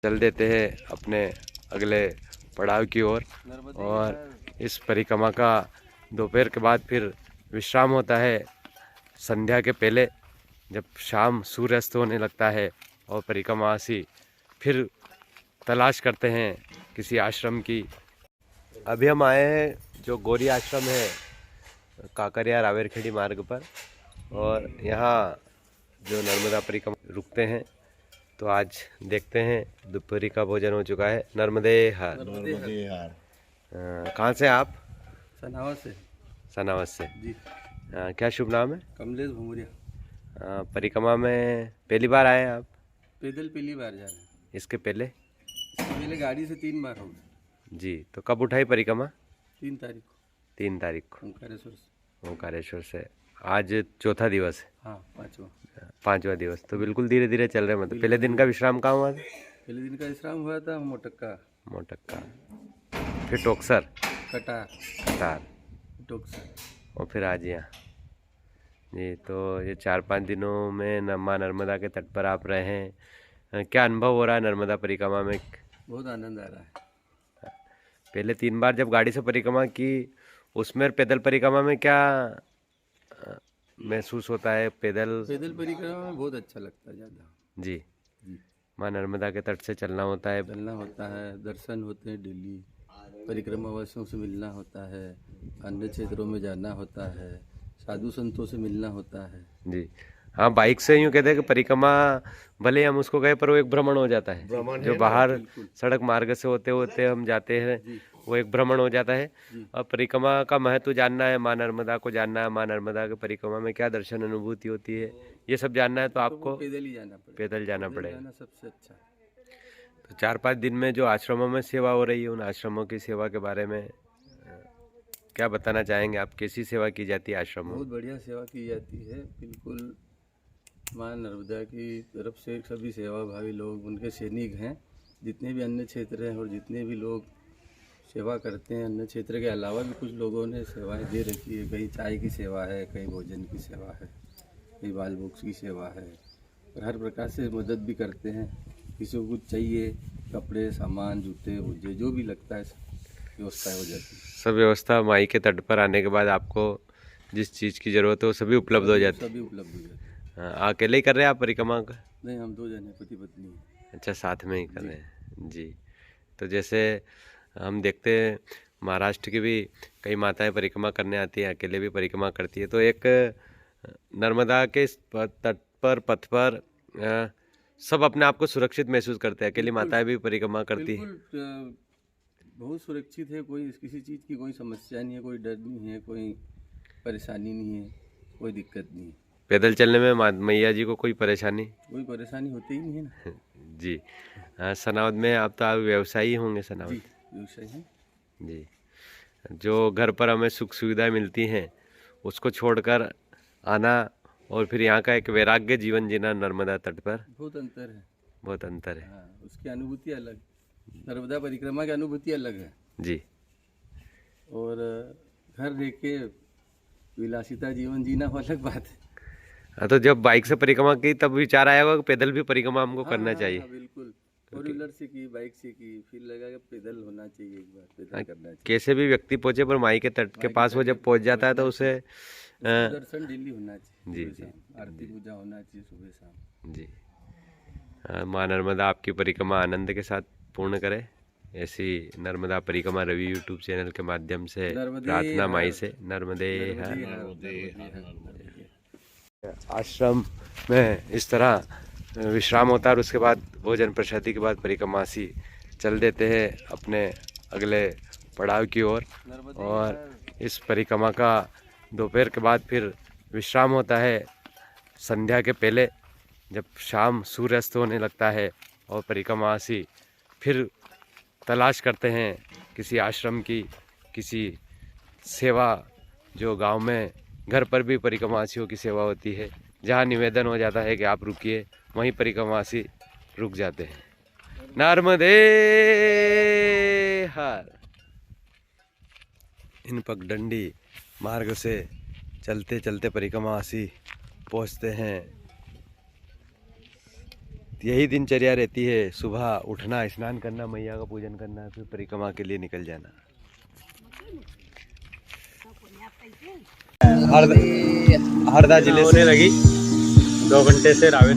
चल देते हैं अपने अगले पड़ाव की ओर। और इस परिक्रमा का दोपहर के बाद फिर विश्राम होता है संध्या के पहले, जब शाम सूर्यास्त होने लगता है और परिक्रमावासी फिर तलाश करते हैं किसी आश्रम की। अभी हम आए हैं जो गौरी आश्रम है काकरिया रावेरखेड़ी मार्ग पर, और यहाँ जो नर्मदा परिक्रमा रुकते हैं। तो आज देखते हैं, दोपहरी का भोजन हो चुका है। नर्मदे हर। नर्मदे हर। कहाँ से आप? सनावत से। सनावत से जी। क्या शुभ नाम है? कमलेश भूमरिया। परिक्रमा में पहली बार आए हैं आप? पैदल पहली बार जा रहे हैं। इसके पहले? इसके पहले गाड़ी से 3 बार हो गए। जी, तो कब उठाई परिक्रमा? 3 तारीख को। 3 तारीख को ओंकारेश्वर से। ओंकारेश्वर से। आज चौथा दिवस है। हाँ, पाँचवा। 5वां दिवस। तो बिल्कुल धीरे धीरे चल रहे हैं। मतलब पहले दिन का विश्राम कहाँ हुआ था? पहले दिन का विश्राम हुआ था मोटक्का, मोटक्का, फिर टोकसर, कटार, कतार, टोकसर, और फिर आज यहाँ। जी, तो ये 4-5 दिनों में माँ नर्मदा के तट पर आप रहे हैं। क्या अनुभव हो रहा है नर्मदा परिक्रमा में? बहुत आनंद आ रहा है। पहले 3 बार जब गाड़ी से परिक्रमा की, उसमें और पैदल परिक्रमा में क्या महसूस होता है? पैदल परिक्रमा में बहुत अच्छा लगता है ज़्यादा। जी, जी। माँ नर्मदा के तट से चलना होता है। चलना होता है, दर्शन होते हैं डेली, परिक्रमा वासियों से मिलना होता है, अन्य क्षेत्रों में जाना होता है, साधु संतों से मिलना होता है। जी हाँ, बाइक से यूँ कहते हैं कि परिक्रमा भले हम उसको गए पर वो एक भ्रमण हो जाता है। जो बाहर सड़क मार्ग से होते होते हम जाते हैं, वो एक भ्रमण हो जाता है। और परिक्रमा का महत्व जानना है, माँ नर्मदा को जानना है, माँ नर्मदा के परिक्रमा में क्या दर्शन अनुभूति होती है, ये सब जानना है तो आपको पैदल ही जाना पड़ेगा। पैदल जाना पड़ेगा। सबसे अच्छा। तो 4-5 दिन में जो आश्रमों में सेवा हो रही है, उन आश्रमों की सेवा के बारे में क्या बताना चाहेंगे आप? कैसी सेवा की जाती है आश्रमों में? बहुत बढ़िया सेवा की जाती है। बिल्कुल माँ नर्मदा की तरफ से सभी सेवाभावी लोग, उनके सैनिक हैं, जितने भी अन्य क्षेत्र हैं और जितने भी लोग सेवा करते हैं, अन्य क्षेत्र के अलावा भी कुछ लोगों ने सेवाएं दे रखी है। कहीं चाय की सेवा है, कहीं भोजन की सेवा है, कहीं बाल बॉक्स की सेवा है, और हर प्रकार से मदद भी करते हैं। किसी को कुछ चाहिए, कपड़े, सामान, जूते, मुझे जो भी लगता है व्यवस्था हो जाती है। सब व्यवस्था माई के तट पर आने के बाद आपको जिस चीज़ की ज़रूरत है वो सभी उपलब्ध हो जाती है। सभी उपलब्ध हो जाती है। हाँ, अकेले ही कर रहे हैं आप परिक्रमा का? नहीं, हम 2 जने पति पत्नी हैं। अच्छा, साथ में ही कर रहे हैं जी। तो जैसे हम देखते हैं महाराष्ट्र की भी कई माताएं परिक्रमा करने आती हैं, अकेले भी परिक्रमा करती है। तो एक नर्मदा के तट पर, पथ पर सब अपने आप को सुरक्षित महसूस करते हैं। अकेली माताएं भी परिक्रमा करती हैं। बिल्कुल बहुत सुरक्षित है। कोई किसी चीज़ की कोई समस्या नहीं है, कोई डर नहीं है, कोई परेशानी नहीं है, कोई दिक्कत नहीं है। पैदल चलने में मैया जी को कोई परेशानी? कोई परेशानी होती ही नहीं है ना। जी हाँ, सनावद में आप तो आप व्यवसायी होंगे सनावद? जी, व्यवसाय है जी। जो घर पर हमें सुख सुविधाएं मिलती हैं उसको छोड़कर आना और फिर यहाँ का एक वैराग्य जीवन जीना नर्मदा तट पर, बहुत अंतर है। बहुत अंतर है। हाँ, उसकी अनुभूति अलग, नर्मदा परिक्रमा की अनुभूति अलग है। जी। और घर रह के विलासिता जीवन जीना वो अलग बात है। हाँ, तो जब बाइक से परिक्रमा की तब विचार आया होगा कि पैदल भी परिक्रमा हमको करना चाहिए। हाँ, बिल्कुल। 4 व्हीलर से की, बाइक से की, फिर लगा कि पैदल होना चाहिए, एक बार पैदल करना चाहिए। कैसे भी व्यक्ति पहुंचे पर माई के तट के पास वो जब पहुंच जाता है तो उसे दर्शन डेली होना चाहिए। जी, सुबह शाम आरती पूजा होना चाहिए सुबह शाम। जी। माँ नर्मदा आपकी परिक्रमा आनंद के साथ पूर्ण करे। ऐसी नर्मदा परिक्रमा रवि यूट्यूब चैनल के माध्यम से प्रार्थना माई से। नर्मदे हर। आश्रम में इस तरह विश्राम होता है और उसके बाद भोजन प्रसादी के बाद परिक्रमासी चल देते हैं अपने अगले पड़ाव की ओर। और इस परिक्रमा का दोपहर के बाद फिर विश्राम होता है संध्या के पहले, जब शाम सूर्यास्त होने लगता है और परिक्रमासी फिर तलाश करते हैं किसी आश्रम की, किसी सेवा जो गांव में घर पर भी परिक्रमासियों की सेवा होती है। जहां निवेदन हो जाता है कि आप रुकिए, वहीं परिक्रमासी रुक जाते हैं। नर्मदे हर। इन पगडंडी मार्ग से चलते चलते परिक्रमासी पहुंचते हैं यही दिनचर्या रहती है, सुबह उठना, स्नान करना, मैया का पूजन करना, फिर परिक्रमा के लिए निकल जाना। हरदा जिले से लगी 2 घंटे से रावेत